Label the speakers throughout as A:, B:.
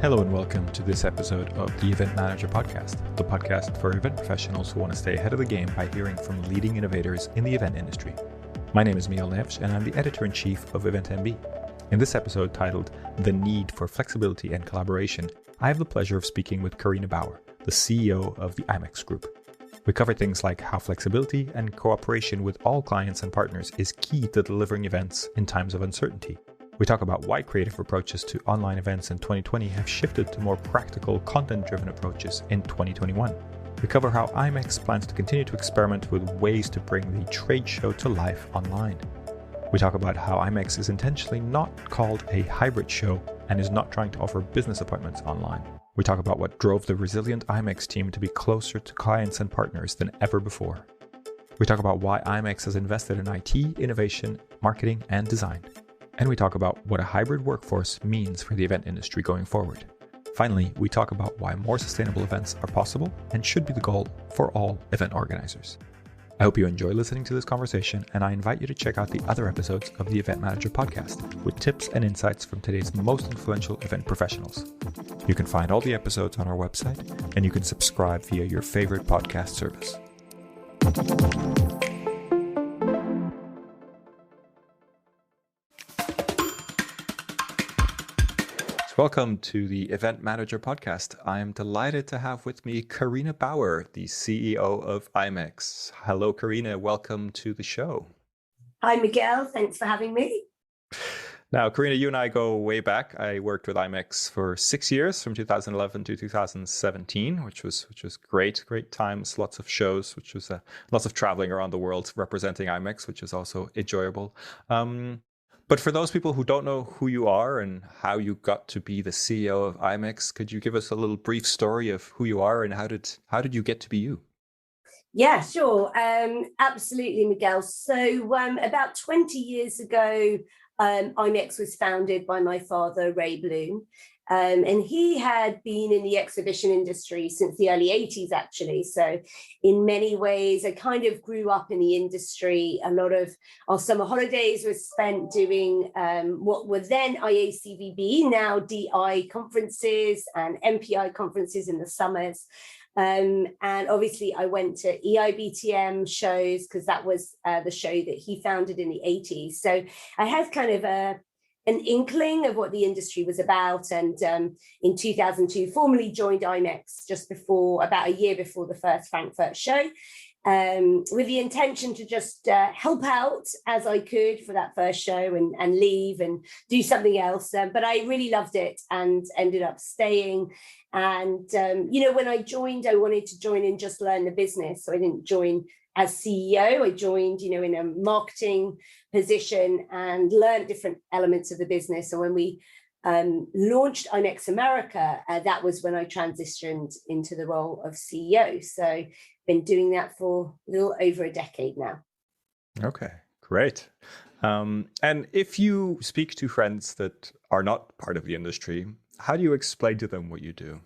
A: Hello and welcome to this episode of the Event Manager Podcast, the podcast for event professionals who want to stay ahead of the game by hearing from leading innovators in the event industry. My name is Miel Neves and I'm the editor-in-chief of Event MB. In this episode titled The Need for Flexibility and Collaboration, I have the pleasure of speaking with Carina Bauer, the CEO of the IMEX Group. We cover things like how flexibility and cooperation with all clients and partners is key to delivering events in times of uncertainty. We talk about why creative approaches to online events in 2020 have shifted to more practical, content-driven approaches in 2021. We cover how IMEX plans to continue to experiment with ways to bring the trade show to life online. We talk about how IMEX is intentionally not called a hybrid show and is not trying to offer business appointments online. We talk about what drove the resilient IMEX team to be closer to clients and partners than ever before. We talk about why IMEX has invested in IT, innovation, marketing, and design. And we talk about what a hybrid workforce means for the event industry going forward. Finally, we talk about why more sustainable events are possible and should be the goal for all event organizers. I hope you enjoy listening to this conversation, and I invite you to check out the other episodes of the Event Manager Podcast with tips and insights from today's most influential event professionals. You can find all the episodes on our website, and you can subscribe via your favorite podcast service. Welcome to the Event Manager Podcast. I am delighted to have with me Carina Bauer, the CEO of IMEX. Hello, Carina. Welcome to the show.
B: Hi, Miguel. Thanks for having me.
A: Now, Carina, you and I go way back. I worked with IMEX for 6 years, from 2011 to 2017, which was great times, lots of shows, which was lots of traveling around the world representing IMEX, which is also enjoyable. But for those people who don't know who you are and how you got to be the CEO of IMEX, could you give us a little brief story of who you are and how did you get to be you?
B: Yeah, sure. Absolutely, Miguel. So about 20 years ago, IMEX was founded by my father, Ray Bloom. And he had been in the exhibition industry since the early 80s, actually. So in many ways, I kind of grew up in the industry. A lot of our summer holidays were spent doing what were then IACVB, now DI conferences and MPI conferences in the summers. And obviously I went to EIBTM shows because that was the show that he founded in the 80s. So I had kind of an inkling of what the industry was about, and in 2002 formally joined IMEX about a year before the first Frankfurt show, with the intention to just help out as I could for that first show and leave and do something else. But I really loved it and ended up staying. And, when I joined, I wanted to join and just learn the business. So I didn't join as CEO. I joined, in a marketing position and learned different elements of the business. And when we launched IMEX America, that was when I transitioned into the role of CEO. So been doing that for a little over a decade now.
A: Okay, great. And if you speak to friends that are not part of the industry, how do you explain to them what you do?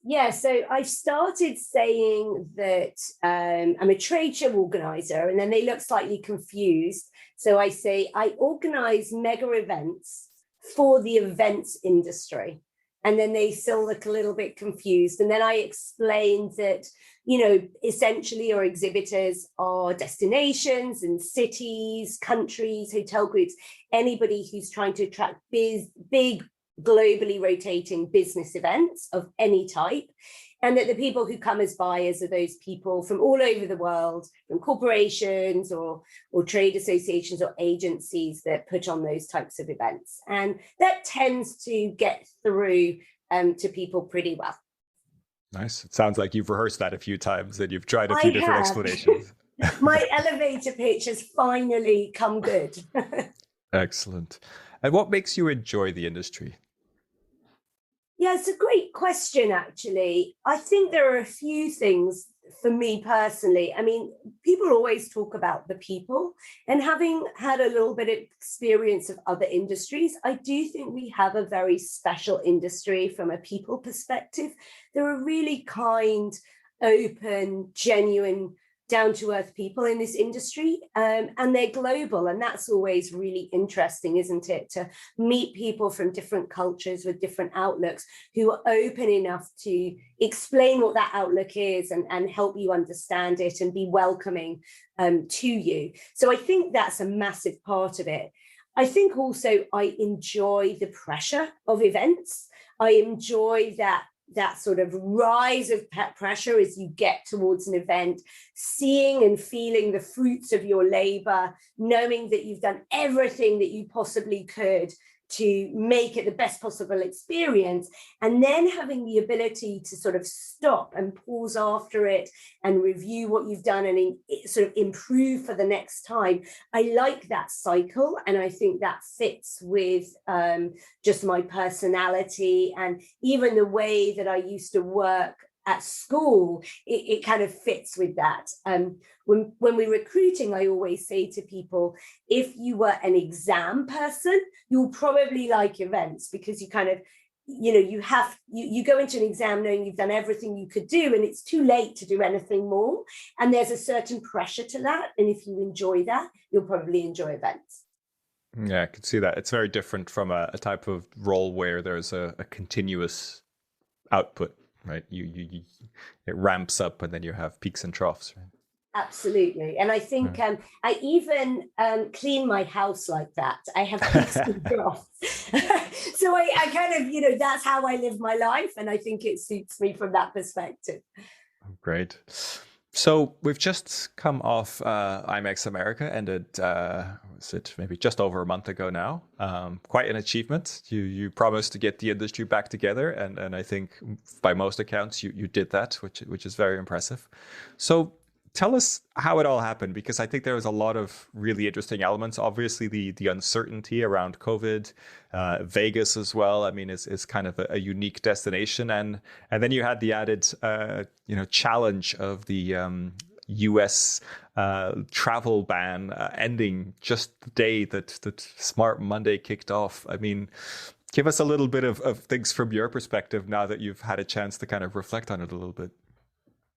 B: Yeah, so I started saying that I'm a trade show organizer, and then they look slightly confused. So I say I organize mega events for the events industry. And then they still look a little bit confused. And then I explained that, essentially our exhibitors are destinations and cities, countries, hotel groups, anybody who's trying to attract big globally rotating business events of any type, and that the people who come as buyers are those people from all over the world, from corporations or trade associations or agencies that put on those types of events. And that tends to get through to people pretty well.
A: Nice. It sounds like you've rehearsed that a few times and you've tried a few different explanations.
B: My elevator pitch has finally come good.
A: Excellent. And what makes you enjoy the industry?
B: Yeah, it's a great question, actually. I think there are a few things for me personally. I mean, people always talk about the people, and having had a little bit of experience of other industries, I do think we have a very special industry from a people perspective. There are really kind, open, genuine down-to-earth people in this industry, and they're global, and that's always really interesting, isn't it, to meet people from different cultures with different outlooks who are open enough to explain what that outlook is and help you understand it and be welcoming to you. So I think that's a massive part of it. I think also I enjoy the pressure of events. I enjoy that sort of rise of pressure as you get towards an event, seeing and feeling the fruits of your labor, knowing that you've done everything that you possibly could to make it the best possible experience, and then having the ability to sort of stop and pause after it and review what you've done and sort of improve for the next time. I like that cycle, and I think that fits with just my personality and even the way that I used to work at school. It kind of fits with that. When we're recruiting, I always say to people, if you were an exam person, you'll probably like events, because you kind of, you go into an exam knowing you've done everything you could do, and it's too late to do anything more. And there's a certain pressure to that. And if you enjoy that, you'll probably enjoy events.
A: Yeah, I could see that. It's very different from a type of role where there's a continuous output, right? It ramps up, and then you have peaks and troughs, right?
B: Absolutely. And I think I even clean my house like that. I have peaks and troughs. So I kind of, that's how I live my life. And I think it suits me from that perspective.
A: Great. So we've just come off IMEX America, ended, was it maybe just over a month ago now? Quite an achievement. You promised to get the industry back together, and I think by most accounts you did that, which is very impressive. So tell us how it all happened, because I think there was a lot of really interesting elements. Obviously, the uncertainty around COVID, Vegas as well. I mean, is kind of a unique destination, and then you had the added challenge of the U.S. Travel ban ending just the day that Smart Monday kicked off. I mean, give us a little bit of things from your perspective now that you've had a chance to kind of reflect on it a little bit.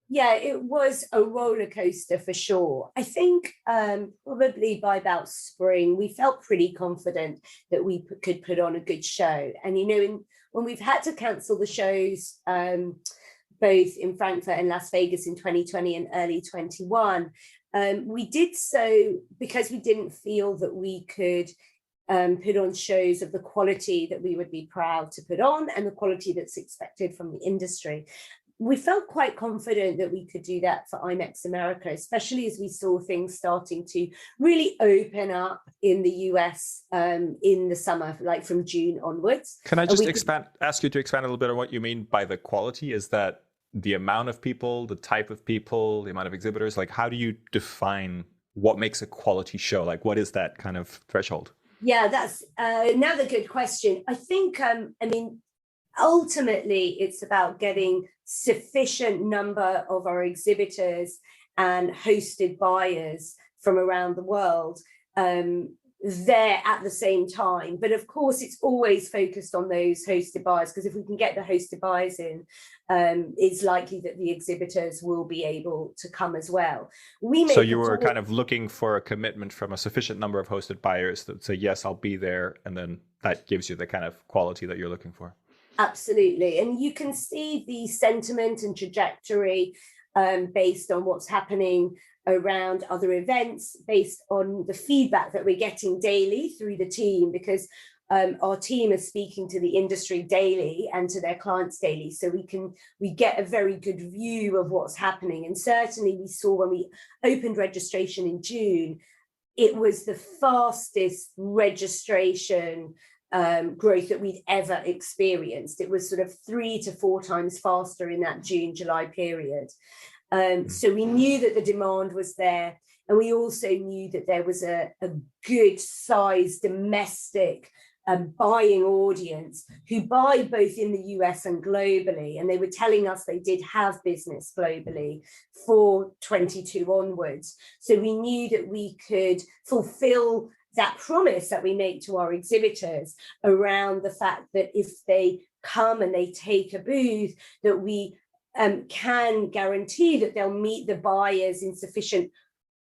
B: Yeah, it was a roller coaster for sure. I think probably by about spring, we felt pretty confident that we could put on a good show. And, when we've had to cancel the shows, both in Frankfurt and Las Vegas in 2020 and early 21, we did so because we didn't feel that we could put on shows of the quality that we would be proud to put on and the quality that's expected from the industry. We felt quite confident that we could do that for IMEX America, especially as we saw things starting to really open up in the US in the summer, like from June onwards.
A: Can I just ask you to expand a little bit on what you mean by the quality? Is that the amount of people, the type of people, the amount of exhibitors? Like, how do you define what makes a quality show? Like, what is that kind of threshold?
B: Yeah, that's another good question. I think, ultimately, it's about getting sufficient number of our exhibitors and hosted buyers from around the world there at the same time. But of course, it's always focused on those hosted buyers, because if we can get the hosted buyers in, it's likely that the exhibitors will be able to come as well.
A: So you were kind of looking for a commitment from a sufficient number of hosted buyers that say, yes, I'll be there. And then that gives you the kind of quality that you're looking for.
B: Absolutely. And you can see the sentiment and trajectory based on what's happening around other events, based on the feedback that we're getting daily through the team, because our team is speaking to the industry daily and to their clients daily. So we get a very good view of what's happening. And certainly we saw when we opened registration in June, it was the fastest registration growth that we'd ever experienced. It was sort of 3 to 4 times faster in that June-July period. So we knew that the demand was there, and we also knew that there was a good size domestic buying audience who buy both in the US and globally, and they were telling us they did have business globally for 22 onwards. So we knew that we could fulfill that promise that we make to our exhibitors around the fact that if they come and they take a booth, that we can guarantee that they'll meet the buyers in sufficient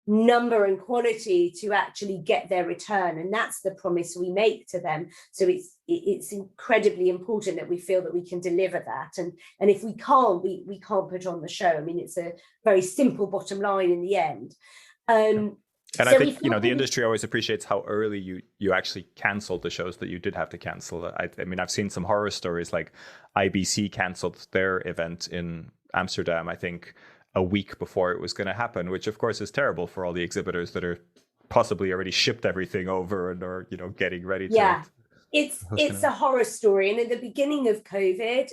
B: number and quality to actually get their return, and that's the promise we make to them. So it's incredibly important that we feel that we can deliver that, and if we can't, we can't put on the show. I mean, it's a very simple bottom line in the end.
A: And I think, the industry always appreciates how early you actually canceled the shows that you did have to cancel. I mean, I've seen some horror stories, like IBC canceled their event in Amsterdam, I think, a week before it was going to happen, which of course is terrible for all the exhibitors that are possibly already shipped everything over and are, getting ready to.
B: Yeah. It's a horror story. And in the beginning of COVID,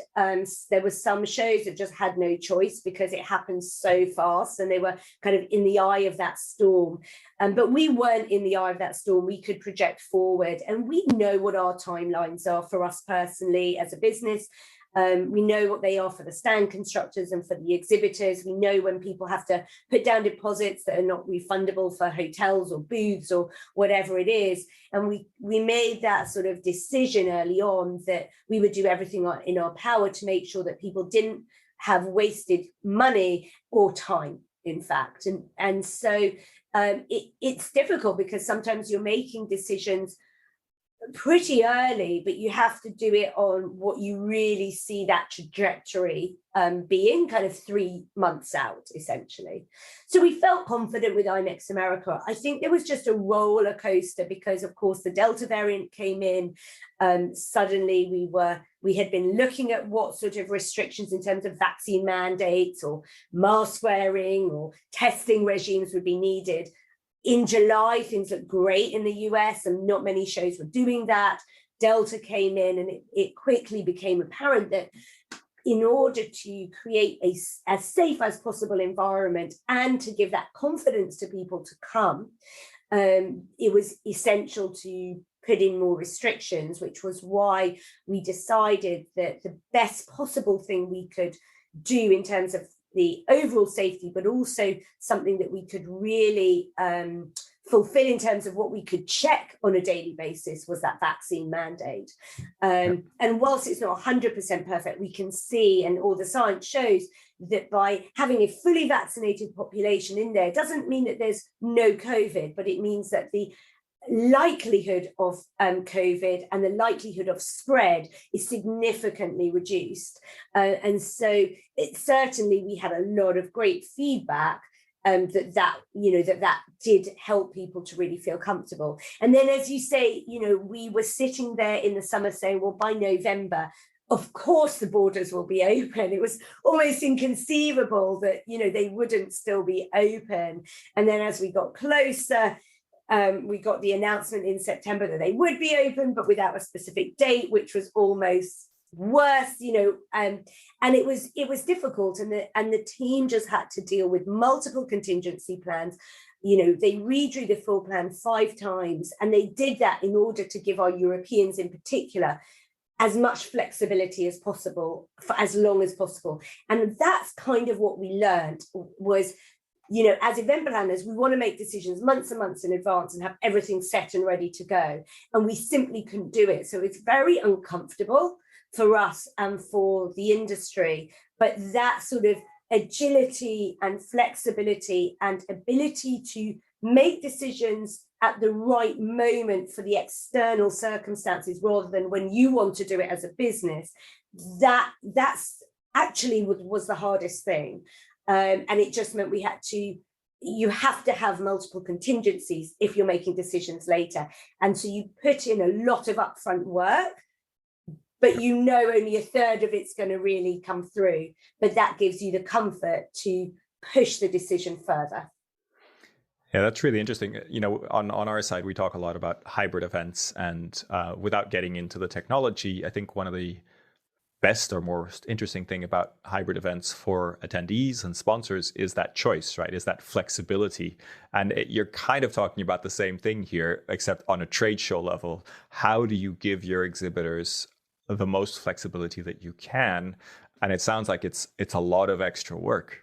B: there were some shows that just had no choice because it happened so fast and they were kind of in the eye of that storm. But we weren't in the eye of that storm. We could project forward, and we know what our timelines are for us personally as a business. We know what they are for the stand constructors and for the exhibitors. We know when people have to put down deposits that are not refundable for hotels or booths or whatever it is. And we made that sort of decision early on that we would do everything in our power to make sure that people didn't have wasted money or time, in fact. And so it's difficult because sometimes you're making decisions pretty early, but you have to do it on what you really see that trajectory being kind of 3 months out, essentially. So we felt confident with IMEX America. I think there was just a roller coaster because, of course, the Delta variant came in. Suddenly we had been looking at what sort of restrictions in terms of vaccine mandates or mask wearing or testing regimes would be needed. In July, things looked great in the US and not many shows were doing that. Delta came in and it quickly became apparent that in order to create as safe as possible environment and to give that confidence to people to come, it was essential to put in more restrictions, which was why we decided that the best possible thing we could do in terms of the overall safety, but also something that we could really fulfill in terms of what we could check on a daily basis was that vaccine mandate. And whilst it's not 100% perfect, we can see, and all the science shows, that by having a fully vaccinated population in there doesn't mean that there's no COVID, but it means that the likelihood of COVID and the likelihood of spread is significantly reduced. And so certainly we had a lot of great feedback that did help people to really feel comfortable. And then, as you say, we were sitting there in the summer saying, well, by November, of course the borders will be open. It was almost inconceivable that, they wouldn't still be open. And then as we got closer, we got the announcement in September that they would be open, but without a specific date, which was almost worse, and it was difficult. And the team just had to deal with multiple contingency plans. They redrew the full plan 5 times, and they did that in order to give our Europeans in particular as much flexibility as possible for as long as possible. And that's kind of what we learned was, as event planners, we want to make decisions months and months in advance and have everything set and ready to go. And we simply couldn't do it. So it's very uncomfortable for us and for the industry. But that sort of agility and flexibility and ability to make decisions at the right moment for the external circumstances rather than when you want to do it as a business, that's actually was the hardest thing. And it just meant you have to have multiple contingencies if you're making decisions later. And so you put in a lot of upfront work, but only a third of it's going to really come through. But that gives you the comfort to push the decision further.
A: Yeah, that's really interesting. On our side, we talk a lot about hybrid events, and without getting into the technology, I think one of the best or most interesting thing about hybrid events for attendees and sponsors is that choice, right? Is that flexibility. And you're kind of talking about the same thing here, except on a trade show level. How do you give your exhibitors the most flexibility that you can? And it sounds like it's a lot of extra work.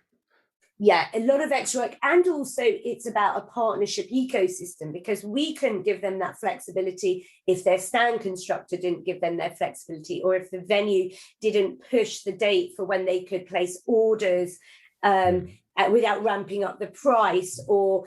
B: Yeah, a lot of extra work. And also it's about a partnership ecosystem, because we can give them that flexibility if their stand constructor didn't give them their flexibility, or if the venue didn't push the date for when they could place orders without ramping up the price, or,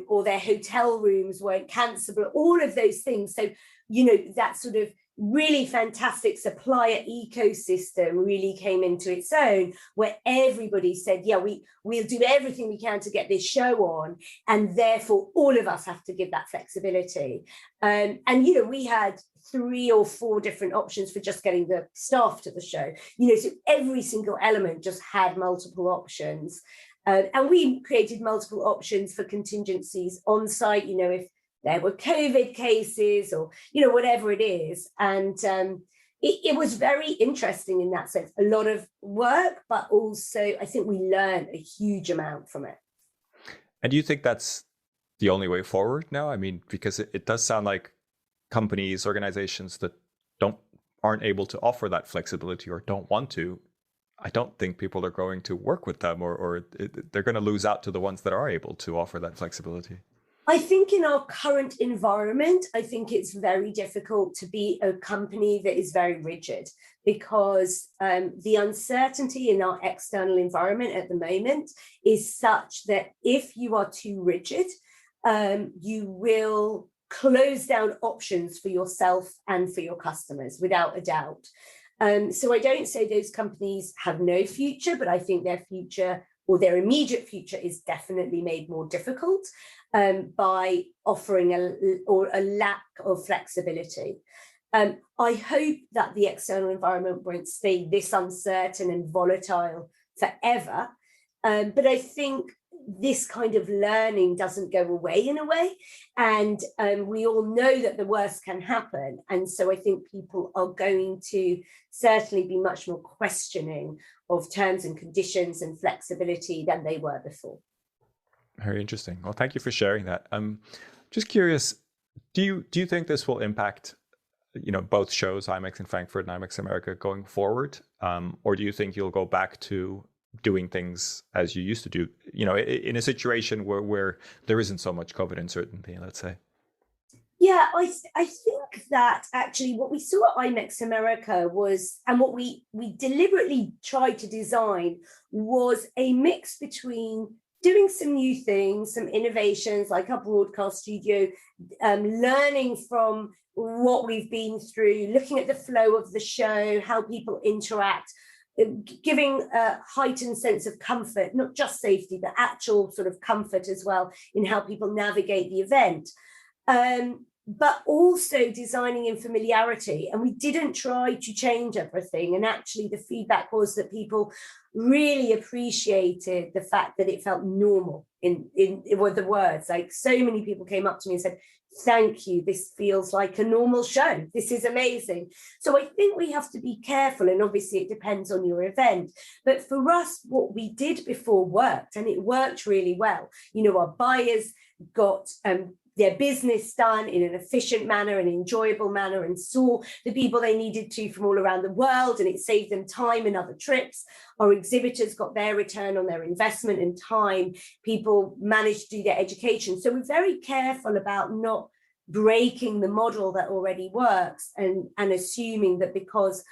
B: or their hotel rooms weren't cancelable, all of those things. So, that sort of really fantastic supplier ecosystem really came into its own, where everybody said, yeah, we'll do everything we can to get this show on, and therefore all of us have to give that flexibility. And we had 3 or 4 different options for just getting the staff to the show, so every single element just had multiple options. And we created multiple options for contingencies on site, if there were COVID cases or, whatever it is. And it was very interesting in that sense. A lot of work, but also I think we learned a huge amount from it.
A: And do you think that's the only way forward now? I mean, because it does sound like companies, organizations that aren't able to offer that flexibility or don't want to, I don't think people are going to work with them, or they're going to lose out to the ones that are able to offer that flexibility.
B: I think in our current environment, I think it's very difficult to be a company that is very rigid, because the uncertainty in our external environment at the moment is such that if you are too rigid, you will close down options for yourself and for your customers, without a doubt. So I don't say those companies have no future, but I think their future, or their immediate future, is definitely made more difficult by offering a lack of flexibility. I hope that the external environment won't stay this uncertain and volatile forever. But I think this kind of learning doesn't go away in a way. And we all know that the worst can happen. And so I think people are going to certainly be much more questioning of terms and conditions and flexibility than they were before.
A: Very interesting. Well, thank you for sharing that. Just curious, do you think this will impact, both shows, IMEX in Frankfurt and IMEX America, going forward? Or do you think you'll go back to doing things as you used to do, in a situation where there isn't so much COVID uncertainty, let's say?
B: Yeah, I think that actually what we saw at IMEX America was, and what we deliberately tried to design, was a mix between doing some new things, some innovations like our broadcast studio, learning from what we've been through, looking at the flow of the show, how people interact, giving a heightened sense of comfort, not just safety, but actual sort of comfort as well in how people navigate the event. But also designing in familiarity. And we didn't try to change everything. And actually the feedback was that people really appreciated the fact that it felt normal in the words. Like, so many people came up to me and said, thank you, this feels like a normal show. This is amazing. So I think we have to be careful, and obviously it depends on your event. But for us, what we did before worked, and it worked really well. Our buyers got their business done in an efficient manner, an enjoyable manner, and saw the people they needed to from all around the world, and it saved them time and other trips. Our exhibitors got their return on their investment and time. People managed to do their education. So we're very careful about not breaking the model that already works and assuming that because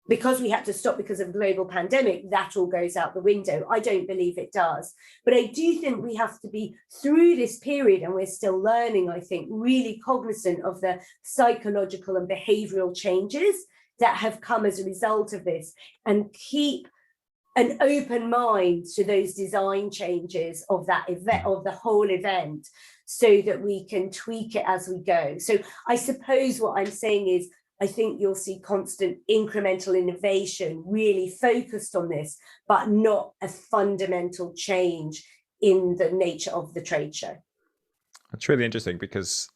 B: we had to stop because of global pandemic, that all goes out the window. I don't believe it does. But I do think we have to be, through this period, and we're still learning, I think, really cognizant of the psychological and behavioral changes that have come as a result of this, and keep an open mind to those design changes of that event, of the whole event, so that we can tweak it as we go. So I suppose what I'm saying is, I think you'll see constant incremental innovation really focused on this, but not a fundamental change in the nature of the trade show.
A: That's really interesting, because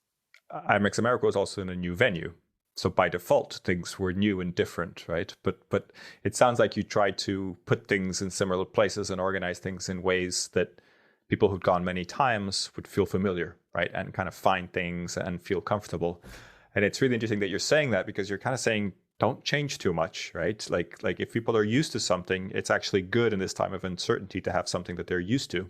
A: IMEX America was also in a new venue. So by default, things were new and different, right? But it sounds like you tried to put things in similar places and organize things in ways that people who'd gone many times would feel familiar, right? And kind of find things and feel comfortable. And it's really interesting that you're saying that, because you're kind of saying don't change too much, right? Like if people are used to something, it's actually good in this time of uncertainty to have something that they're used to.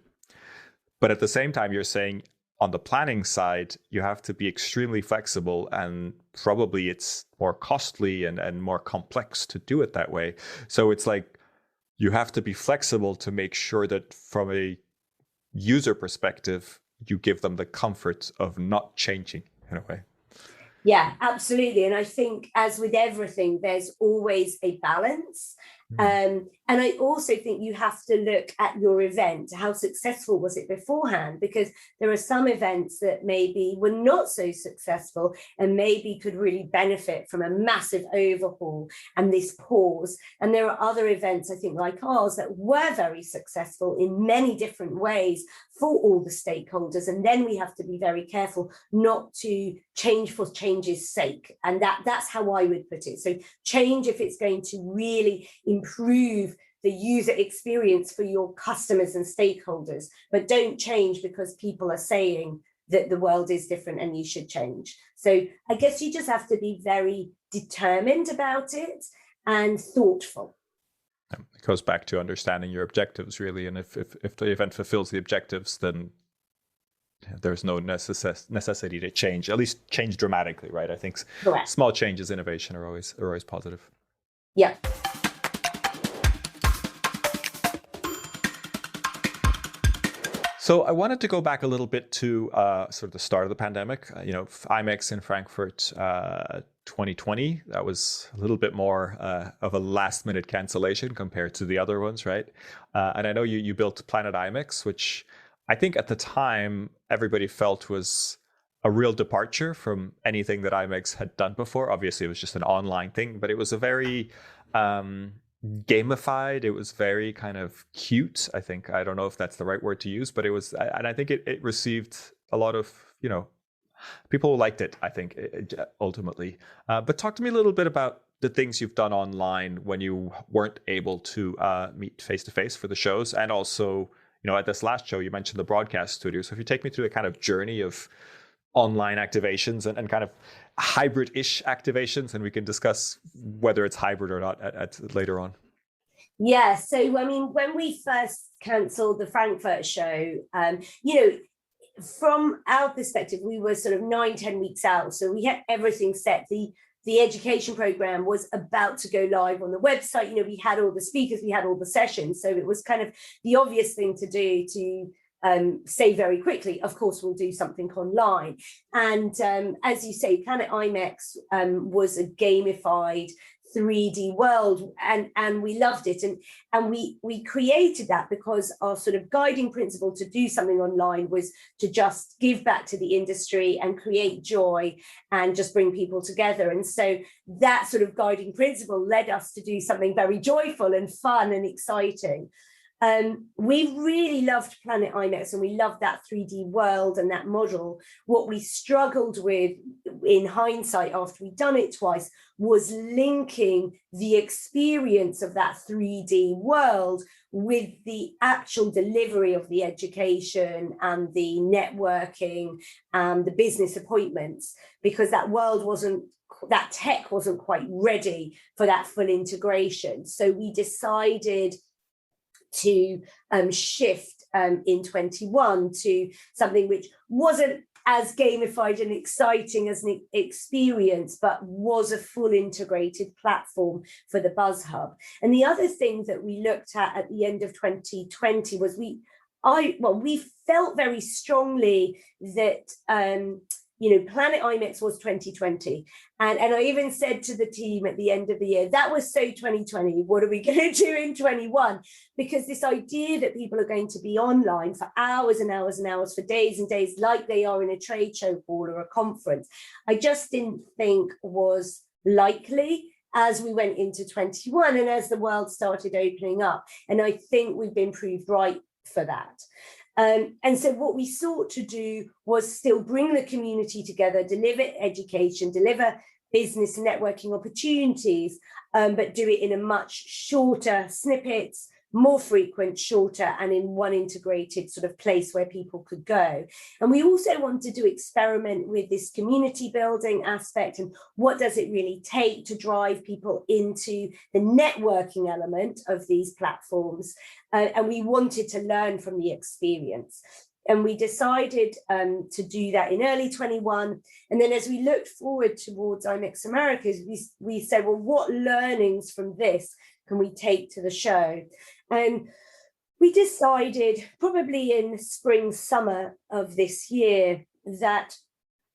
A: But at the same time, you're saying on the planning side, you have to be extremely flexible, and probably it's more costly and more complex to do it that way. So it's like you have to be flexible to make sure that from a user perspective, you give them the comfort of not changing in a way.
B: Yeah, absolutely. And I think, as with everything, there's always a balance. And I also think you have to look at your event. How successful was it beforehand? Because there are some events that maybe were not so successful and maybe could really benefit from a massive overhaul and this pause. And there are other events, I think, like ours, that were very successful in many different ways for all the stakeholders. And then we have to be very careful not to change for change's sake. And that's how I would put it. So change if it's going to really improve the user experience for your customers and stakeholders, but don't change because people are saying that the world is different and you should change. So I guess you just have to be very determined about it and thoughtful.
A: It goes back to understanding your objectives, really. And if the event fulfills the objectives, then there's no necessity to change, at least change dramatically, right? I think Correct. Small changes, innovation are always positive.
B: Yeah.
A: So I wanted to go back a little bit to sort of the start of the pandemic. IMEX in Frankfurt 2020, that was a little bit more of a last minute cancellation compared to the other ones, right? And I know you built Planet IMEX, which I think at the time everybody felt was a real departure from anything that IMEX had done before. Obviously, it was just an online thing, but it was a very gamified. It was very kind of cute. I think, I don't know if that's the right word to use, but it was, and I think it received a lot of, people liked it, I think, ultimately. But talk to me a little bit about the things you've done online when you weren't able to meet face to face for the shows. And also, at this last show, you mentioned the broadcast studio. So if you take me through the kind of journey of online activations and kind of hybrid-ish activations, and we can discuss whether it's hybrid or not at later on.
B: Yeah, so I mean, when we first cancelled the Frankfurt show, from our perspective, we were sort of 9-10 weeks out, so we had everything set. The education program was about to go live on the website. We had all the speakers, we had all the sessions, so it was kind of the obvious thing to do to say very quickly, of course, we'll do something online. And as you say, Planet IMEX was a gamified 3D world, and we loved it. And we created that because our sort of guiding principle to do something online was to just give back to the industry and create joy and just bring people together. And so that sort of guiding principle led us to do something very joyful and fun and exciting. We really loved Planet IMEX and we loved that 3D world and that model. What we struggled with in hindsight after we'd done it twice was linking the experience of that 3D world with the actual delivery of the education and the networking and the business appointments, because that tech wasn't quite ready for that full integration. So we decided to shift in 21 to something which wasn't as gamified and exciting as an experience, but was a full integrated platform for the Buzz Hub. And the other thing that we looked at the end of 2020 was we felt very strongly that Planet IMEX was 2020. And I even said to the team at the end of the year, that was so 2020, what are we going to do in 21? Because this idea that people are going to be online for hours and hours and hours, for days and days, like they are in a trade show hall or a conference, I just didn't think was likely as we went into 21 and as the world started opening up. And I think we've been proved right for that. And so what we sought to do was still bring the community together, deliver education, deliver business networking opportunities, but do it in a much shorter snippets, more frequent, shorter, and in one integrated sort of place where people could go. And we also wanted to experiment with this community building aspect and what does it really take to drive people into the networking element of these platforms. And we wanted to learn from the experience. And we decided to do that in early 21. And then as we looked forward towards IMEX Americas, we said, well, what learnings from this can we take to the show? And we decided probably in spring, summer of this year that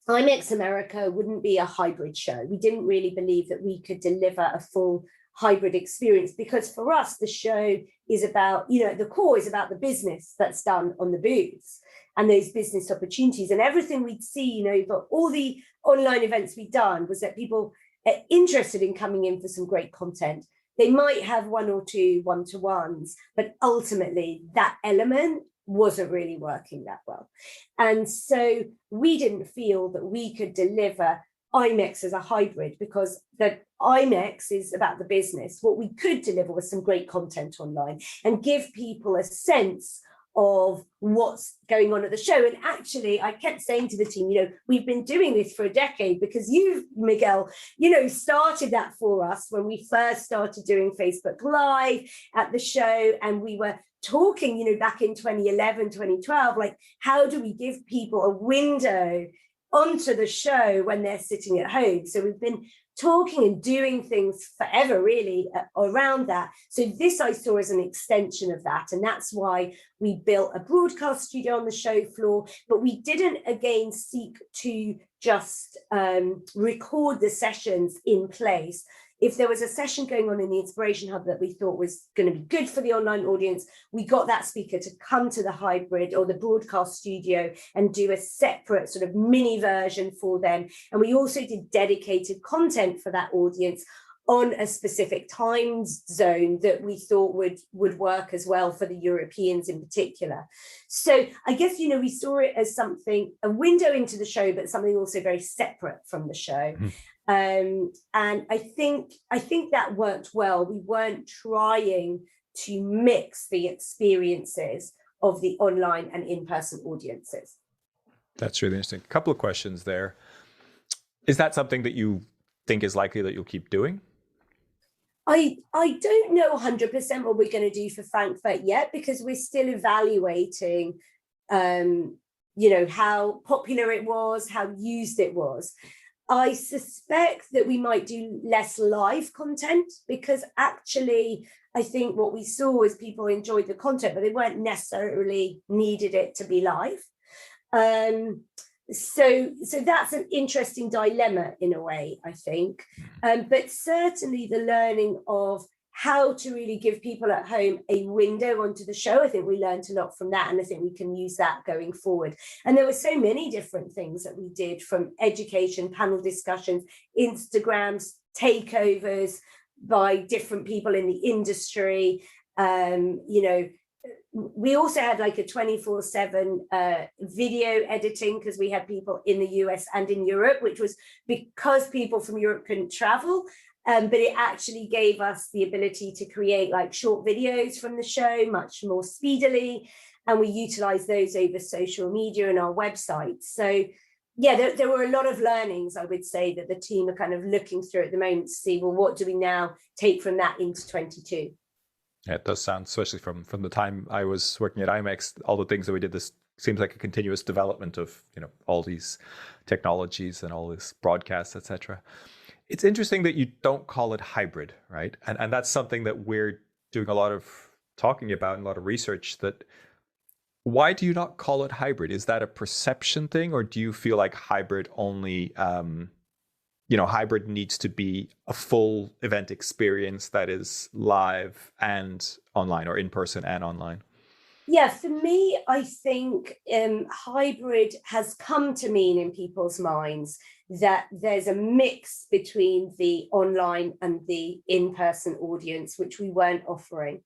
B: IMEX America wouldn't be a hybrid show. We didn't really believe that we could deliver a full hybrid experience, because for us, the show is about, the core is about the business that's done on the booths and those business opportunities. And everything we'd see, but all the online events we'd done was that people are interested in coming in for some great content. They might have one or two one-to-ones, but ultimately that element wasn't really working that well. And so we didn't feel that we could deliver IMEX as a hybrid, because the IMEX is about the business. What we could deliver was some great content online and give people a sense of what's going on at the show. And actually, I kept saying to the team, we've been doing this for a decade, because you, Miguel, started that for us when we first started doing Facebook Live at the show. And we were talking, back in 2011, 2012, like, how do we give people a window onto the show when they're sitting at home? So we've been talking and doing things forever, really, around that. So this I saw as an extension of that. And that's why we built a broadcast studio on the show floor. But we didn't, again, seek to just record the sessions in place. If there was a session going on in the Inspiration Hub that we thought was going to be good for the online audience, we got that speaker to come to the hybrid or the broadcast studio and do a separate sort of mini version for them. And we also did dedicated content for that audience on a specific time zone that we thought would work as well for the Europeans in particular. So I guess, we saw it as something, a window into the show, but something also very separate from the show. Mm. And I think that worked well. We weren't trying to mix the experiences of the online and in-person audiences.
A: That's really interesting. A couple of questions there. Is that something that you think is likely that you'll keep doing?
B: I don't know 100% what we're going to do for Frankfurt yet, because we're still evaluating, how popular it was, how used it was. I suspect that we might do less live content, because actually I think what we saw was people enjoyed the content, but they weren't necessarily needed it to be live. So that's an interesting dilemma in a way, I think. But certainly the learning of how to really give people at home a window onto the show, I think we learned a lot from that, and I think we can use that going forward. And there were so many different things that we did, from education, panel discussions, Instagrams, takeovers by different people in the industry. We also had like a 24/7 video editing, because we had people in the US and in Europe, which was because people from Europe couldn't travel. But it actually gave us the ability to create like short videos from the show much more speedily. And we utilized those over social media and our website. So yeah, there were a lot of learnings, I would say, that the team are kind of looking through at the moment to see, well, what do we now take from that into 22?
A: Yeah, it does sound, especially from the time I was working at IMEX, all the things that we did, this seems like a continuous development of, all these technologies and all this broadcasts, etc. It's interesting that you don't call it hybrid, right? And that's something that we're doing a lot of talking about and a lot of research. That why do you not call it hybrid? Is that a perception thing, or do you feel like hybrid only, hybrid needs to be a full event experience that is live and online, or in person and online?
B: Yeah, for me, I think hybrid has come to mean in people's minds that there's a mix between the online and the in-person audience, which we weren't offering.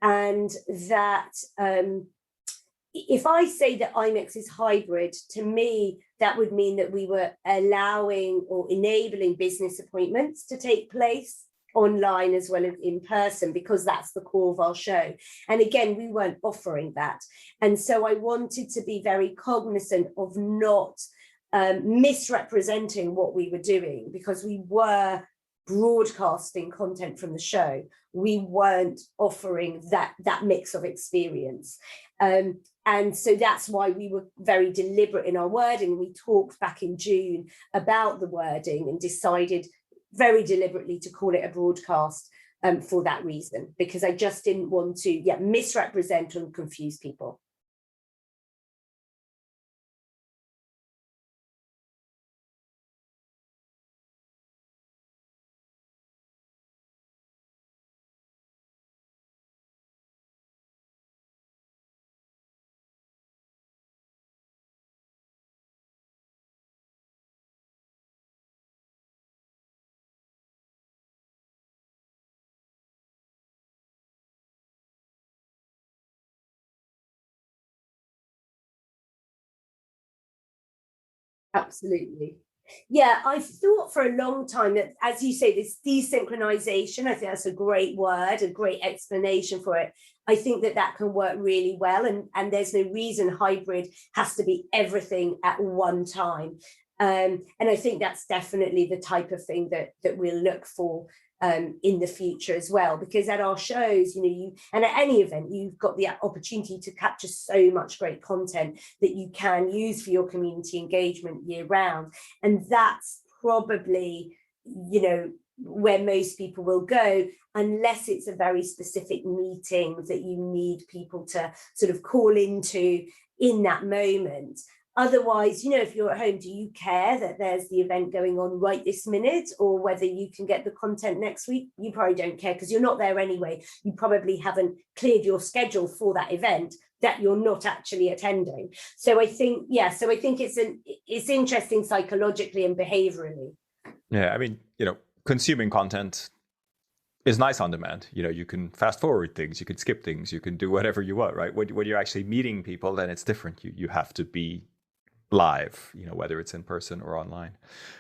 B: And that if I say that IMEX is hybrid, to me, that would mean that we were allowing or enabling business appointments to take place online as well as in person, because that's the core of our show. And again, we weren't offering that. And so I wanted to be very cognizant of not misrepresenting what we were doing, because we were broadcasting content from the show. We weren't offering that mix of experience. And so that's why we were very deliberate in our wording. We talked back in June about the wording and decided very deliberately to call it a broadcast for that reason, because I just didn't want to misrepresent and confuse people. Absolutely. Yeah, I've thought for a long time that, as you say, this desynchronization, I think that's a great word, a great explanation for it. I think that can work really well. And there's no reason hybrid has to be everything at one time. And I think that's definitely the type of thing that we'll look for in the future as well, because at our shows, and at any event, you've got the opportunity to capture so much great content that you can use for your community engagement year round. And that's probably, where most people will go, unless it's a very specific meeting that you need people to sort of call into in that moment. Otherwise, if you're at home, do you care that there's the event going on right this minute, or whether you can get the content next week? You probably don't care, because you're not there anyway. You probably haven't cleared your schedule for that event that you're not actually attending. So I think, it's interesting psychologically and behaviorally.
A: Yeah, I mean, consuming content is nice on demand. You can fast forward things, you can skip things, you can do whatever you want, right? When you're actually meeting people, then it's different. You have to be live, whether it's in person or online.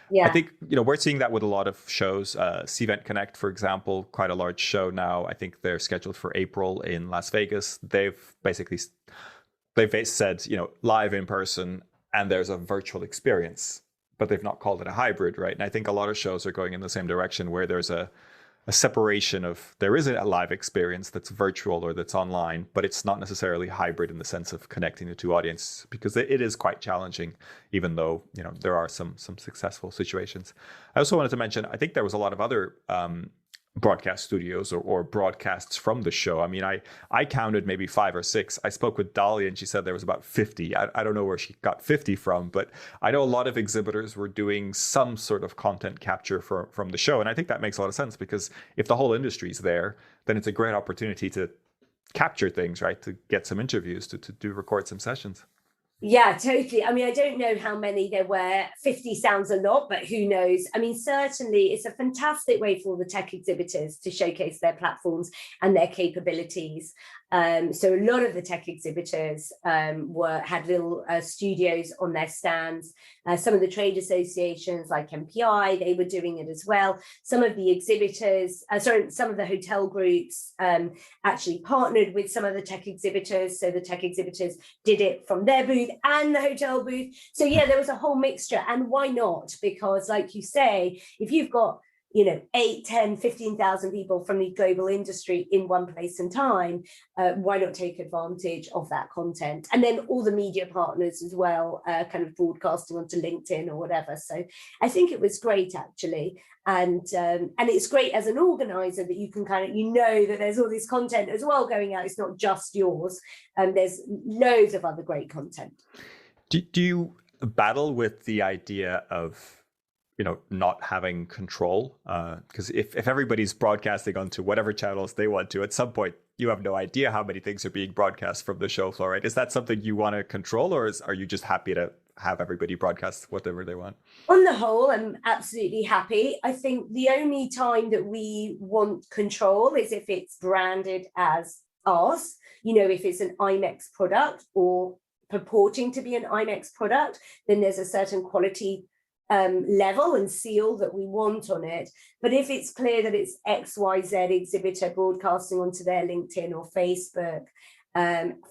B: Yeah.
A: I think, we're seeing that with a lot of shows. Cvent Connect, for example, quite a large show now. I think they're scheduled for April in Las Vegas. They've said, live in person, and there's a virtual experience, but they've not called it a hybrid, right? And I think a lot of shows are going in the same direction, where there's a separation of, there is a live experience that's virtual or that's online, but it's not necessarily hybrid in the sense of connecting the two audiences, because it is quite challenging, even though, there are some successful situations. I also wanted to mention, I think there was a lot of other broadcast studios or broadcasts from the show. I mean, I counted maybe 5 or 6. I spoke with Dahlia and she said there was about 50. I don't know where she got 50 from, but I know a lot of exhibitors were doing some sort of content capture from the show. And I think that makes a lot of sense, because if the whole industry's there, then it's a great opportunity to capture things, right? To get some interviews, to record some sessions.
B: Yeah, totally. I mean, I don't know how many there were. 50 sounds a lot, but who knows? I mean, certainly it's a fantastic way for the tech exhibitors to showcase their platforms and their capabilities. So a lot of the tech exhibitors had little studios on their stands. Some of the trade associations like MPI, they were doing it as well. Some of the exhibitors, some of the hotel groups actually partnered with some of the tech exhibitors. So the tech exhibitors did it from their booth and the hotel booth. So yeah, there was a whole mixture. And why not? Because like you say, if you've got 8, 10, 15,000 people from the global industry in one place and time, why not take advantage of that content? And then all the media partners as well, kind of broadcasting onto LinkedIn or whatever. So I think it was great, actually. And it's great as an organizer that you can kind of, that there's all this content as well going out. It's not just yours. There's loads of other great content.
A: Do you battle with the idea of not having control? Because if everybody's broadcasting onto whatever channels they want to, at some point, you have no idea how many things are being broadcast from the show floor, right? Is that something you want to control, or are you just happy to have everybody broadcast whatever they want?
B: On the whole, I'm absolutely happy. I think the only time that we want control is if it's branded as ours, if it's an IMEX product or purporting to be an IMEX product, then there's a certain quality level and seal that we want on it. But if it's clear that it's XYZ exhibitor broadcasting onto their LinkedIn or Facebook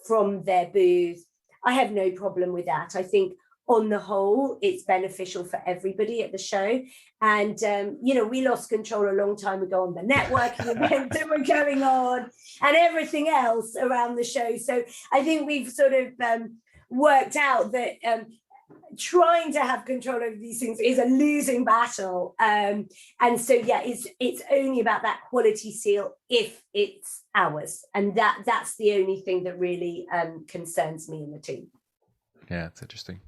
B: from their booth, I have no problem with that. I think on the whole, it's beneficial for everybody at the show. And, we lost control a long time ago on the networking events that were going on and everything else around the show. So I think we've sort of worked out that trying to have control over these things is a losing battle. And so, it's only about that quality seal if it's ours. And that's the only thing that really concerns me and the team.
A: Yeah, it's interesting.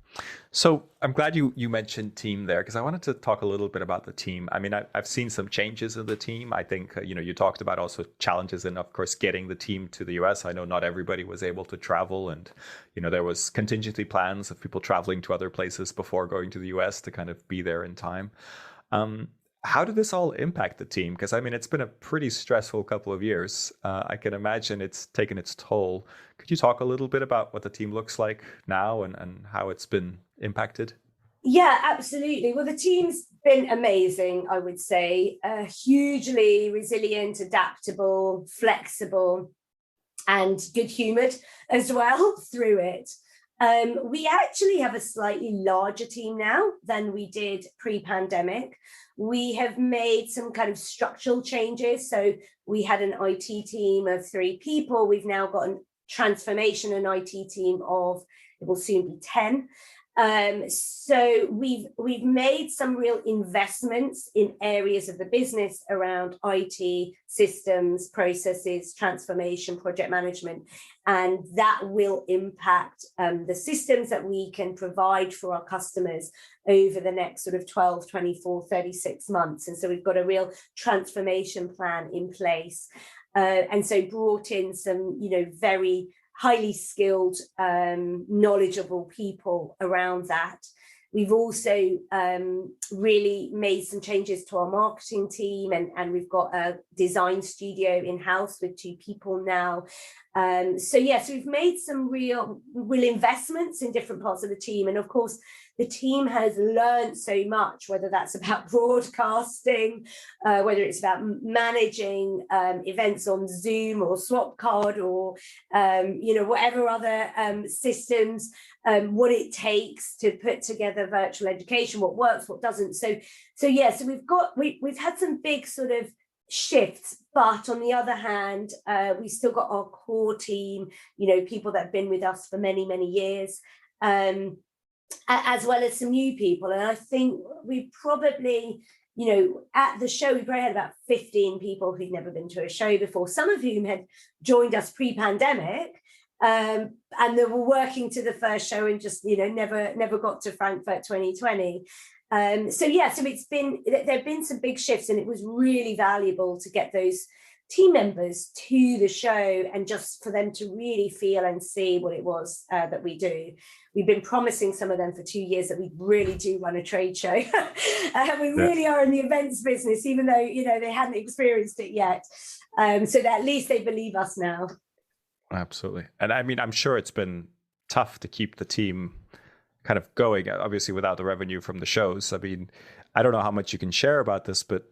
A: So I'm glad you mentioned team there, because I wanted to talk a little bit about the team. I mean, I've seen some changes in the team. I think, you talked about also challenges in, of course, getting the team to the US. I know not everybody was able to travel, and, there was contingency plans of people traveling to other places before going to the US to kind of be there in time. How did this all impact the team? Because, I mean, it's been a pretty stressful couple of years. I can imagine it's taken its toll. Could you talk a little bit about what the team looks like now and how it's been impacted?
B: Yeah, absolutely. Well, the team's been amazing, I would say. Hugely resilient, adaptable, flexible, and good-humoured as well through it. We actually have a slightly larger team now than we did pre-pandemic. We have made some kind of structural changes. So we had an IT team of 3 people. We've now got a transformation and IT team of, it will soon be 10. So we've made some real investments in areas of the business around IT, systems, processes, transformation, project management, and that will impact the systems that we can provide for our customers over the next sort of 12, 24, 36 months. And so we've got a real transformation plan in place. And so brought in some, very highly skilled, knowledgeable people around that. We've also really made some changes to our marketing team, and we've got a design studio in-house with 2 people now. So we've made some real investments in different parts of the team. And of course, the team has learned so much, whether that's about broadcasting, whether it's about managing events on Zoom or Swapcard or, whatever other systems, what it takes to put together virtual education, what works, what doesn't. So we've had some big sort of shifts, but on the other hand, we still got our core team, people that have been with us for many, many years, as well as some new people. And I think we probably, at the show, we probably had about 15 people who'd never been to a show before, some of whom had joined us pre-pandemic, and they were working to the first show and just, never got to Frankfurt 2020. So there've been some big shifts, and it was really valuable to get those team members to the show and just for them to really feel and see what it was that we do. We've been promising some of them for 2 years that we really do run a trade show. We really are in the events business, even though, they hadn't experienced it yet. So that at least they believe us now.
A: Absolutely. And I mean, I'm sure it's been tough to keep the team kind of going, obviously without the revenue from the shows. I mean, I don't know how much you can share about this, but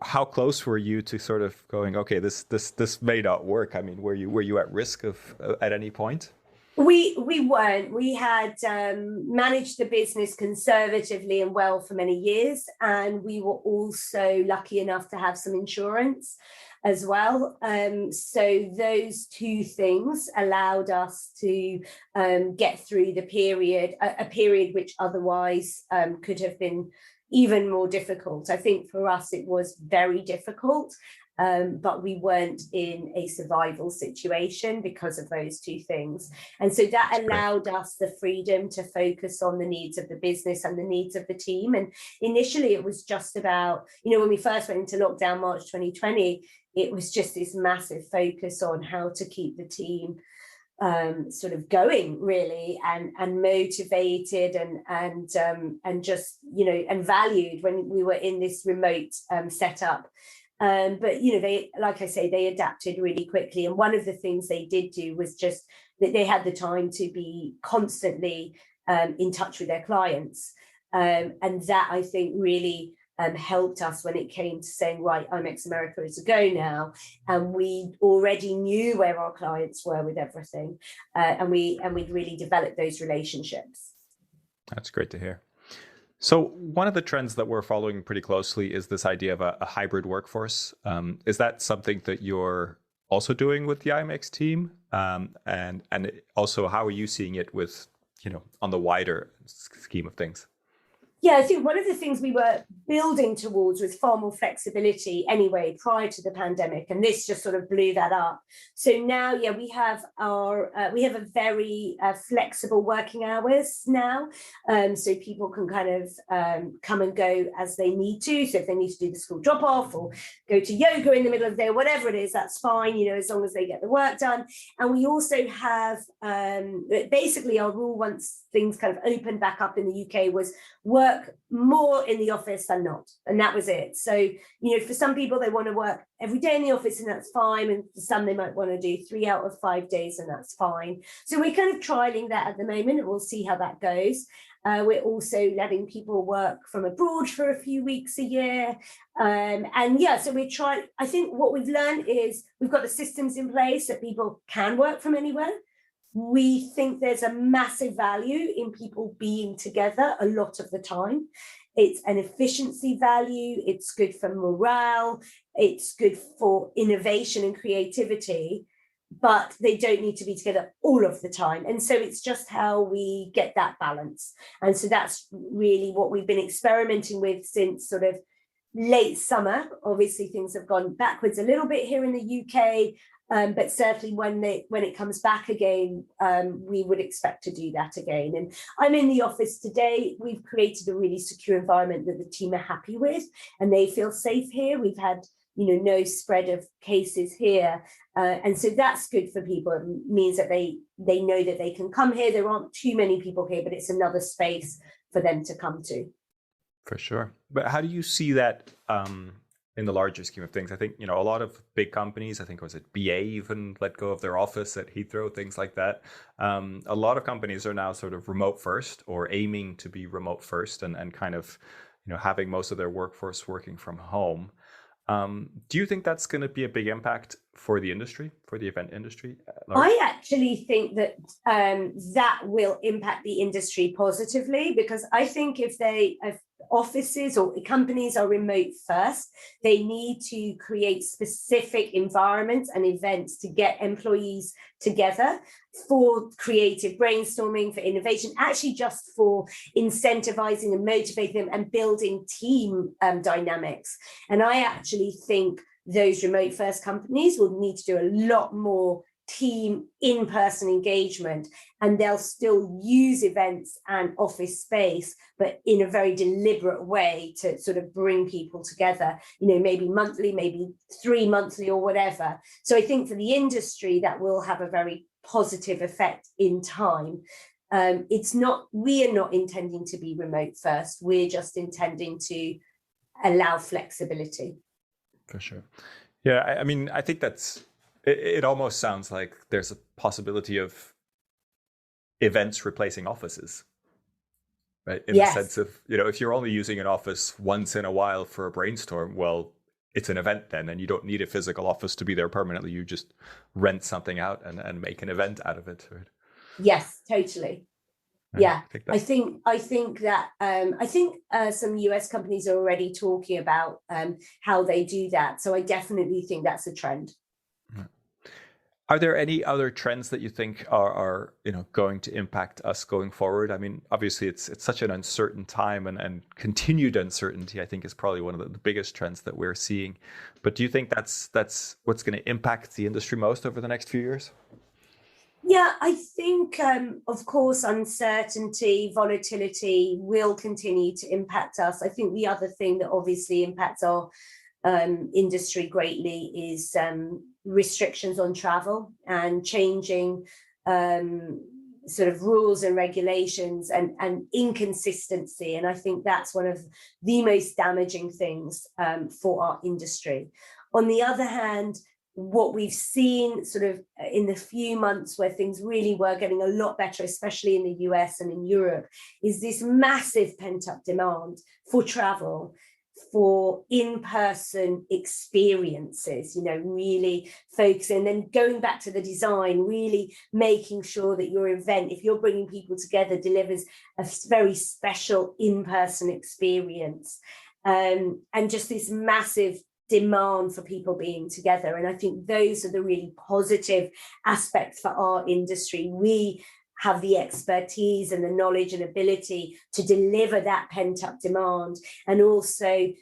A: how close were you to sort of going, okay, this may not work? I mean, were you at risk of at any point?
B: We weren't. We had managed the business conservatively and well for many years, and we were also lucky enough to have some insurance as well. So those 2 things allowed us to get through the period, a period which otherwise could have been even more difficult. I think for us it was very difficult, but we weren't in a survival situation because of those 2 things. And so that allowed us the freedom to focus on the needs of the business and the needs of the team. And initially it was just about, when we first went into lockdown March 2020, it was just this massive focus on how to keep the team sort of going, really, and motivated and just, and valued when we were in this remote setup. But they, like I say, they adapted really quickly. And one of the things they did do was just that they had the time to be constantly in touch with their clients. And that, I think, really helped us when it came to saying, right, IMEX America is a go now. And we already knew where our clients were with everything. And we'd really developed those relationships.
A: That's great to hear. So one of the trends that we're following pretty closely is this idea of a hybrid workforce. Is that something that you're also doing with the IMEX team? And also, how are you seeing it with, on the wider scheme of things?
B: Yeah, I think one of the things we were building towards was far more flexibility anyway, prior to the pandemic, and this just sort of blew that up. So now, we have a very flexible working hours now, so people can kind of come and go as they need to. So if they need to do the school drop off or go to yoga in the middle of the day, whatever it is, that's fine, as long as they get the work done. And we also have basically our rule, once things kind of opened back up in the UK, was work more in the office than not, and that was it. So for some people, they want to work every day in the office, and that's fine, and for some they might want to do 3 out of 5 days, and that's fine. So we're kind of trialing that at the moment, and we'll see how that goes. We're also letting people work from abroad for a few weeks a year, so we try. I think what we've learned is we've got the systems in place that people can work from anywhere. We think there's a massive value in people being together a lot of the time. It's an efficiency value. It's good for morale. It's good for innovation and creativity, but they don't need to be together all of the time. And so it's just how we get that balance. And so that's really what we've been experimenting with since sort of late summer. Obviously, things have gone backwards a little bit here in the UK. But certainly when it comes back again, we would expect to do that again. And I'm in the office today. We've created a really secure environment that the team are happy with, and they feel safe here. We've had no spread of cases here, and so that's good for people. It means that they know that they can come here. There aren't too many people here, but it's another space for them to come to.
A: For sure. But how do you see that in the larger scheme of things? I think, a lot of big companies, I think, was it BA even let go of their office at Heathrow, things like that. A lot of companies are now sort of remote first, or aiming to be remote first, and kind of, having most of their workforce working from home. Do you think that's going to be a big impact for the industry, for the event industry?
B: I actually think that that will impact the industry positively, because I think if offices or companies are remote first, they need to create specific environments and events to get employees together for creative brainstorming, for innovation, actually just for incentivizing and motivating them and building team dynamics. And I actually think those remote first companies will need to do a lot more team in-person engagement, and they'll still use events and office space, but in a very deliberate way to sort of bring people together, maybe monthly, maybe 3 monthly or whatever. So I think for the industry, that will have a very positive effect in time. We are not intending to be remote first. We're just intending to allow flexibility.
A: For sure. Yeah, I mean, I think it almost sounds like there's a possibility of events replacing offices, right? In the sense of, if you're only using an office once in a while for a brainstorm, well, it's an event then, and you don't need a physical office to be there permanently. You just rent something out and make an event out of it. Right?
B: Yes, totally. Yeah, I think some US companies are already talking about how they do that. So I definitely think that's a trend.
A: Are there any other trends that you think are going to impact us going forward? I mean, obviously, it's such an uncertain time, and continued uncertainty, I think, is probably one of the biggest trends that we're seeing. But do you think that's what's going to impact the industry most over the next few years?
B: Yeah, I think, of course, uncertainty, volatility will continue to impact us. I think the other thing that obviously impacts our industry greatly is restrictions on travel and changing sort of rules and regulations and inconsistency. And I think that's one of the most damaging things for our industry. On the other hand, what we've seen sort of in the few months where things really were getting a lot better, especially in the US and in Europe, is this massive pent-up demand for travel, for in-person experiences, really focusing, and then going back to the design, really making sure that your event, if you're bringing people together, delivers a very special in-person experience. And just this massive demand for people being together. And I think those are the really positive aspects for our industry. We have the expertise and the knowledge and ability to deliver that pent-up demand. And also,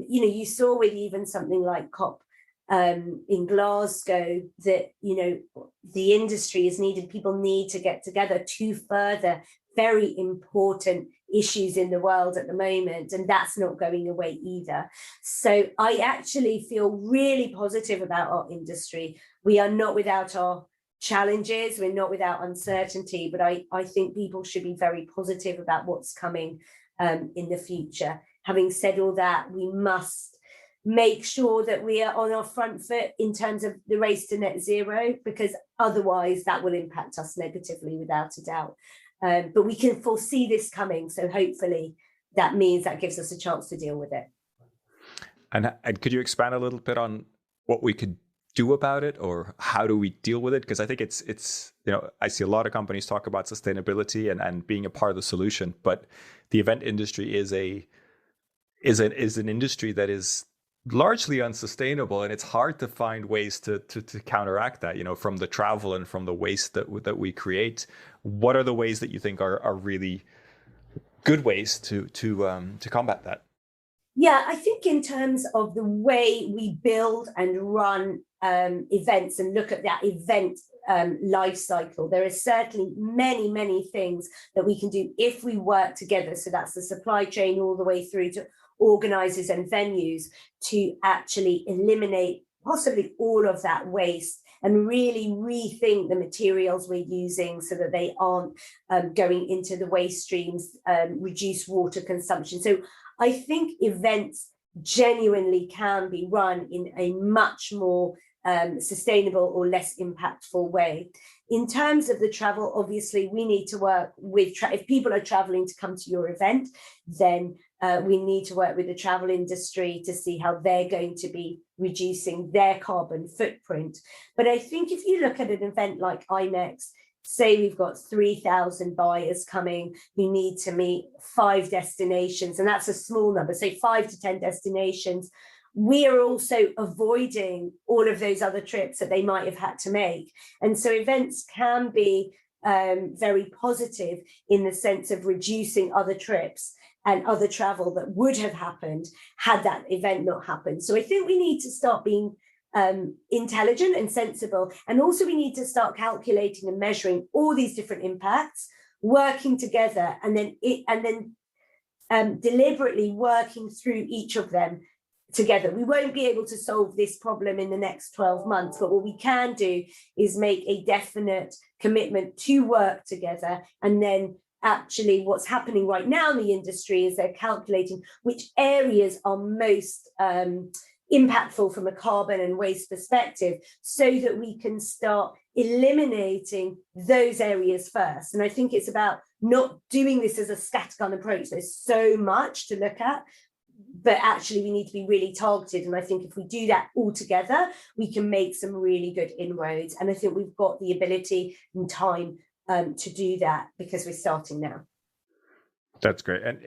B: you saw with even something like COP in Glasgow that, the industry is needed. People need to get together to further very important issues in the world at the moment, and that's not going away either. So I actually feel really positive about our industry. We are not without our challenges, we're not without uncertainty, but I think people should be very positive about what's coming in the future. Having said all that, we must make sure that we are on our front foot in terms of the race to net zero, because otherwise that will impact us negatively without a doubt. But we can foresee this coming, so hopefully that means that gives us a chance to deal with it.
A: And could you expand a little bit on what we could do about it, or how do we deal with it? Because I think it's I see a lot of companies talk about sustainability and being a part of the solution, but the event industry is an industry that is largely unsustainable, and it's hard to find ways to counteract that, from the travel and from the waste that we create. What are the ways that you think are really good ways to combat that?
B: Yeah, I think in terms of the way we build and run events and look at that event life cycle, there are certainly many, many things that we can do if we work together. So that's the supply chain all the way through to organizers and venues, to actually eliminate possibly all of that waste and really rethink the materials we're using so that they aren't going into the waste streams, reduce water consumption. So I think events genuinely can be run in a much more sustainable or less impactful way. In terms of the travel, obviously, we need to work with, if people are traveling to come to your event, then we need to work with the travel industry to see how they're going to be reducing their carbon footprint. But I think if you look at an event like IMEX, say we've got 3,000 buyers coming, we need to meet 5 destinations, and that's a small number, say 5 to 10 destinations. We are also avoiding all of those other trips that they might have had to make. And so events can be very positive in the sense of reducing other trips and other travel that would have happened had that event not happened. So I think we need to start being intelligent and sensible. And also we need to start calculating and measuring all these different impacts, working together, and then deliberately working through each of them together. We won't be able to solve this problem in the next 12 months, but what we can do is make a definite commitment to work together. And then actually what's happening right now in the industry is they're calculating which areas are most impactful from a carbon and waste perspective, so that we can start eliminating those areas first. And I think it's about not doing this as a scattergun approach. There's so much to look at, but actually we need to be really targeted. And I think if we do that all together, we can make some really good inroads. And I think we've got the ability and time to do that, because we're starting now.
A: That's great. And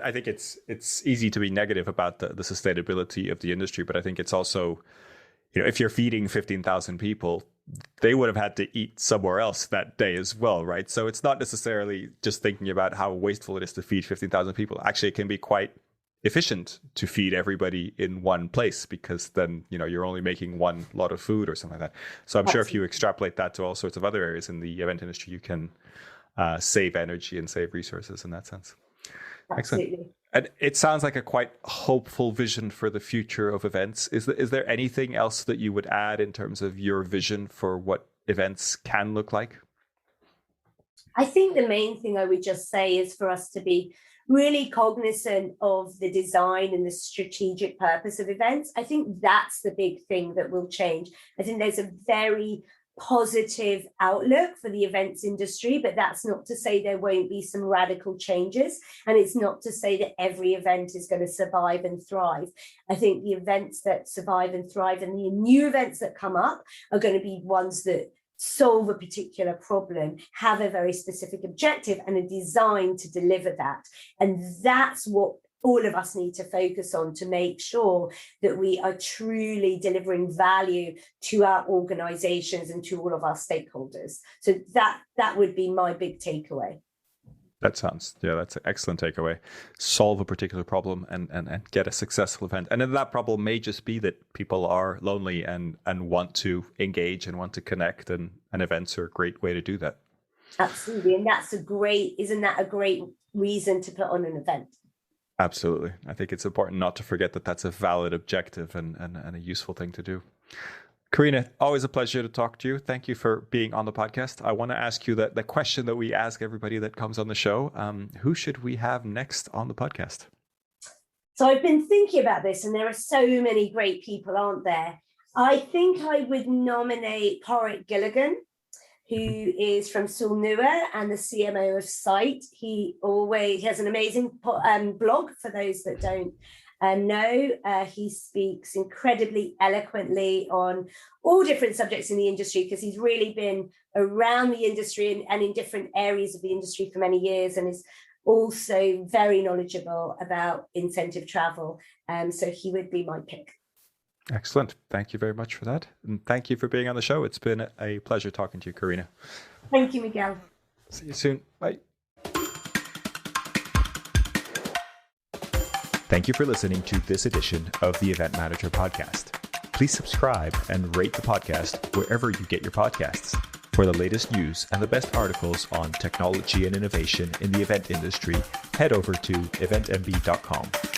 A: I think it's easy to be negative about the sustainability of the industry, but I think it's also, if you're feeding 15,000 people, they would have had to eat somewhere else that day as well, right? So it's not necessarily just thinking about how wasteful it is to feed 15,000 people. Actually, it can be quite efficient to feed everybody in one place, because then, you're only making one lot of food or something like that. So I'm sure if you extrapolate that to all sorts of other areas in the event industry, you can save energy and save resources in that sense.
B: Absolutely.
A: Excellent. And it sounds like a quite hopeful vision for the future of events. Is there anything else that you would add in terms of your vision for what events can look like?
B: I think the main thing I would just say is for us to be really cognizant of the design and the strategic purpose of events. I think that's the big thing that will change. I think there's a very positive outlook for the events industry, but that's not to say there won't be some radical changes. And it's not to say that every event is going to survive and thrive. I think the events that survive and thrive and the new events that come up are going to be ones that solve a particular problem, have a very specific objective and a design to deliver that. And that's what all of us need to focus on to make sure that we are truly delivering value to our organizations and to all of our stakeholders. So that would be my big takeaway.
A: That's an excellent takeaway. Solve a particular problem and get a successful event. And then that problem may just be that people are lonely and want to engage and want to connect, and events are a great way to do that.
B: Absolutely. And isn't that a great reason to put on an event?
A: Absolutely. I think it's important not to forget that that's a valid objective and a useful thing to do. Carina, always a pleasure to talk to you. Thank you for being on the podcast. I want to ask you the question that we ask everybody that comes on the show. Who should we have next on the podcast?
B: So I've been thinking about this, and there are so many great people, aren't there? I think I would nominate Porrick Gilligan, who is from Sulnua and the CMO of Site. He has an amazing blog for those that don't know. He speaks incredibly eloquently on all different subjects in the industry, because he's really been around the industry and in different areas of the industry for many years, and is also very knowledgeable about incentive travel. So he would be my pick.
A: Excellent. Thank you very much for that. And thank you for being on the show. It's been a pleasure talking to you, Carina.
B: Thank you, Miguel.
A: See you soon. Bye. Thank you for listening to this edition of the Event Manager Podcast. Please subscribe and rate the podcast wherever you get your podcasts. For the latest news and the best articles on technology and innovation in the event industry, head over to eventmb.com.